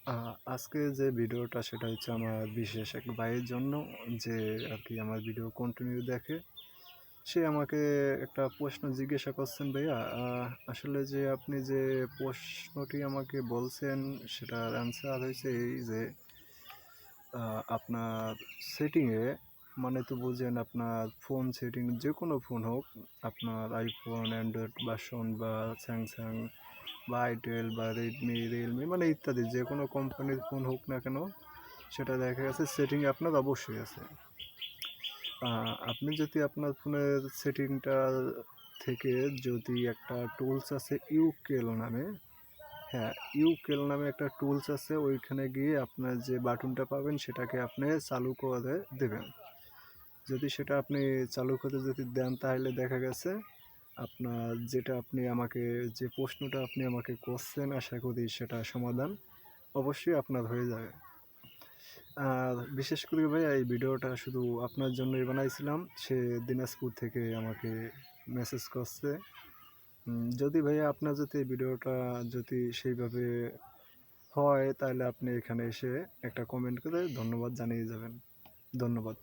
আ আজকে যে ভিডিওটা সেটা হচ্ছে আমার বিশেষ এক ভাইয়ের জন্য যে আরকি আমার ভিডিও কন্টিনিউ দেখে। সে আমাকে একটা প্রশ্ন জিজ্ঞাসা করছেন, "ভাইয়া আসলে যে আপনি যে প্রশ্নটি আমাকে বলছেন সেটার অ্যান্সার হইছে এই যে আপনার সেটিংয়ে মানে তো বুঝেন আপনার ফোন সেটিং যেকোনো ফোন হোক, আপনার iPhone, Android ভার্সন বা Samsung বা Itel বা Redmi, Realme মানে ইত্যাদি যেকোনো কোম্পানির ফোন হোক না কেন সেটা দেখা গেছে সেটিংয়ে আপনার অবশ্যই আছে। আপনি যদি আপনার ফোনের সেটিংটা থেকে যদি একটা টুলস আছে ইউকেল নামে, হ্যাঁ, ইউকেল নামে একটা টুলস আছে, ওইখানে গিয়ে আপনার যে বাটনটা পাবেন সেটাকে আপনি চালু করে দেবেন। যদি সেটা আপনি চালু করে যদি দেন তাহলে দেখা গেছে আপনার যেটা আপনি আমাকে যে প্রশ্নটা আপনি আমাকে করছেন আশা করি সেটা সমাধান অবশ্যই আপনার হয়ে যাবে। আর বিশেষ করে ভাইয়া এই ভিডিওটা শুধু আপনার জন্যই বানাইছিলাম। সে দিনাজপুর থেকে আমাকে মেসেজ করছে। যদি ভাইয়া আপনার যদি এই ভিডিওটা যদি সেইভাবে হয় তাহলে আপনি এখানে এসে একটা কমেন্ট করে ধন্যবাদ জানিয়ে যাবেন। ধন্যবাদ।